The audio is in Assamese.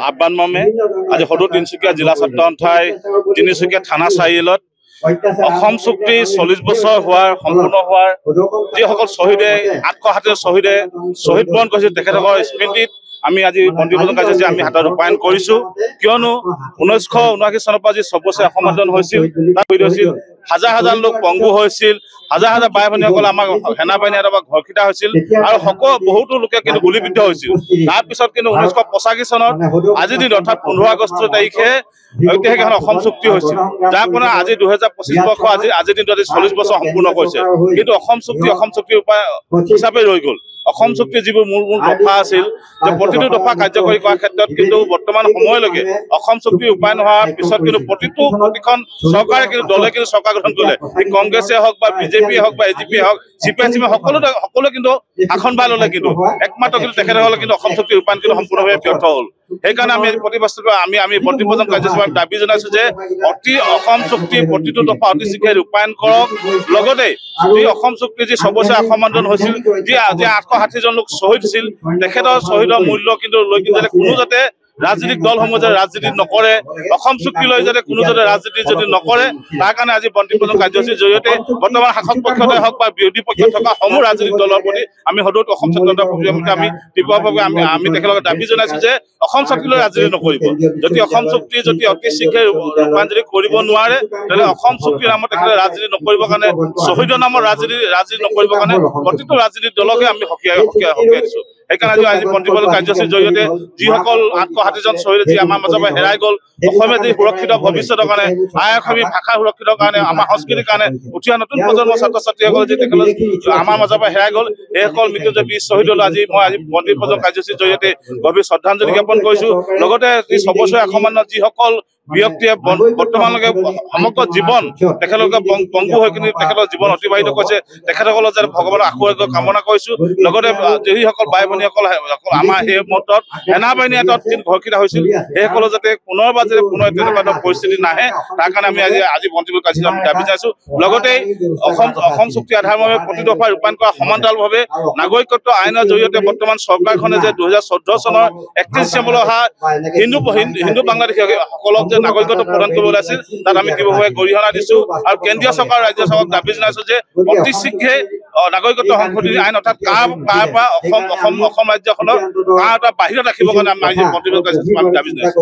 আহ্বান মৰ্মে আজি সদৌ তিনিচুকীয়া জিলা ছাত্ৰ সন্থাই তিনিচুকীয়া থানা চাৰিআলিত অসম চুক্তি 40 বছৰ হোৱাৰ সম্পূৰ্ণ হোৱাৰ যিসকল শ্বহীদে আত্মঘাতীৰ শ্বহীদে শ্বহীদ বৰণ কৰিছিল তেখেতসকলৰ স্মৃতিত আমি আজি বন্তিপূজন কাৰ্যসূচী আমি হাতত ৰূপায়ণ কৰিছোঁ। কিয়নো 1979 চনৰ পৰা যি 6 বছৰীয়া অসম আন্দোলন হৈছিল তাত হৈছিল হাজাৰ হাজাৰ লোক পংগু হৈছিল, হাজাৰ হাজাৰ বাই ভনীসকল আমাৰ সেনাবাহিনী এটা ঘৰকিটা হৈছিল আৰু বহুতো লোকে কিন্তু গুলীবিদ্ধ হৈছিল। তাৰপিছত কিন্তু 1985 চনত আজিৰ দিন অৰ্থাৎ 15 আগষ্ট তাৰিখে ঐতিহাসিক এখন অসম চুক্তি হৈছিল, যাৰ পৰা আজি 2025 বৰ্ষ আজিৰ দিনটো 40 বছৰ সম্পূৰ্ণ কৰিছে। কিন্তু অসম চুক্তিৰ উপায় হিচাপে ৰৈ গ'ল। অসম চুক্তিৰ যিবোৰ মূল দফা আছিল যে প্ৰতিটো দফা কাৰ্যকৰী কৰাৰ ক্ষেত্ৰত কিন্তু বৰ্তমান সময়লৈকে অসম চুক্তিৰ উপায় নোহোৱাৰ পিছত কিন্তু প্ৰতিখন চৰকাৰে কিন্তু দলে কিন্তু চৰকাৰ গঠন কৰিলে, কংগ্ৰেছে হওক বা বিজেপিয়ে হওক বা এজিপিয়ে হওক CPIM সকলোৱে কিন্তু আসন বাই ল'লে, কিন্তু একমাত্ৰ কিন্তু তেখেতসকলে কিন্তু অসম চুক্তিৰ ৰূপায়ণ কিন্তু সম্পূৰ্ণভাৱে ব্যৰ্থ হ'ল। সেইকাৰণে আমি প্ৰতিবাস্তৱে আমি বন্তিপূজন কাৰ্যসূচীত দাবী জনাইছো যে অসম চুক্তিৰ প্ৰতিটো দফা অতি শীঘ্ৰে ৰূপায়ণ কৰক। লগতে যি অসম চুক্তিৰ যি 6 বছৰীয়া অসম আন্দোলন হৈছিল, যি 860 জন লোক শ্বহীদ হৈছিল, তেখেতৰ শ্বহীদৰ মূল্য কিন্তু লৈ যাতে কোনো যাতে ৰাজনৈতিক দলসমূহ যাতে ৰাজনীতি নকৰে, অসম চুক্তি লৈ যাতে কোনো যাতে ৰাজনীতি যদি নকৰে, তাৰ কাৰণে আজি বন্তিপূজন কাৰ্যসূচীৰ জৰিয়তে বৰ্তমান শাসক পক্ষতে হওক বা বিৰোধী পক্ষত থকা সমূহ ৰাজনৈতিক দলৰ প্ৰতি আমি সদৌ অসম ছাত্ৰ সন্থা আমি তীব্ৰভাৱে আমি তেখেতলোকে দাবী জনাইছো যে অসম চুক্তি লৈ ৰাজনীতি নকৰিব। যদি অসম চুক্তি যদি অতি শীঘ্ৰে ৰূপায়ণ যদি কৰিব নোৱাৰে, তেতিয়াহ'লে অসম চুক্তিৰ নামত তেখেতে ৰাজনীতি নকৰিবৰ কাৰণে, শ্বহীদৰ নামত ৰাজনীতি নকৰিবৰ কাৰণে প্ৰতিটো ৰাজনীতিক দলকে আমি সকীয়াই দিছো। সেইকাৰণে আজি বন্তিপূজন কাৰ্যসূচীৰ জৰিয়তে যিসকল 860 জন শ্বহীদ যি আমাৰ মাজৰ পৰা হেৰাই গ'ল, অসমীয়া যি সুৰক্ষিত ভৱিষ্যতৰ কাৰণে, অসমী ভাষা সুৰক্ষিতৰ কাৰণে, আমাৰ সংস্কৃতিৰ কাৰণে, উঠি অহা নতুন প্ৰজন্মৰ ছাত্ৰ ছাত্ৰীসকলে যি তেখেতলোক আমাৰ মাজৰ পৰা হেৰাই গ'ল, সেইসকল মৃত্যুঞ্জয় বীৰ শ্বহীদলৈ আজি মই বন্তিপূজন কাৰ্যসূচীৰ জৰিয়তে গভীৰ শ্ৰদ্ধাঞ্জলি জ্ঞাপন কৰিছো। লগতে যি 6 বছৰীয়া অসম আন্দোলনত যিসকল ব্যক্তিয়ে বৰ্তমানলৈকে সমগ্ৰ জীৱন তেখেতলোকে পংগু হৈ কিনি তেখেতৰ জীৱন অতিবাহিত কৰিছে, তেখেতসকলৰ যাতে ভগৱানৰ আশীৰ্বাদ কামনা কৰিছো। লগতে যিসকল বাই ভনীসকল আমাৰ সেই মুহূৰ্তত সেনাবাহিনী হাতত যি ঘৰকিটা হৈছিল, সেইসকলৰ যাতে পুনৰবাৰ পুনৰ তেনেকুৱা পৰিস্থিতি নাহে, তাৰ কাৰণে আমি আজি বন্তিপূজন কাৰ্যসূচীত আমি দাবী জনাইছো। লগতে অসম চুক্তি আধাৰভাৱে প্ৰতি দফা ৰূপায়ণ কৰা সমান্তৰালভাৱে নাগৰিকত্ব আইনৰ জৰিয়তে বৰ্তমান চৰকাৰখনে যে 2014 চনৰ 31 ডিচেম্বৰলৈ অহা হিন্দু বাংলাদেশীসকলক যে নাগৰিকত্ব প্ৰদান কৰিব ওলাইছিল, তাত আমি তীব্ৰভাৱে গৰিহণা দিছো আৰু কেন্দ্ৰীয় চৰকাৰ ৰাজ্য চৰকাৰক দাবী জনাইছো যে অতি শীঘ্ৰে নাগৰিকত্ব সংশোধনী আইন অৰ্থাৎ কাৰ পৰা অসম ৰাজ্যখনক কাৰ এটা বাহিৰত ৰাখিবৰ কাৰণে আমি বন্তিপূজন কাৰ্যসূচীত আমি দাবী জনাইছো।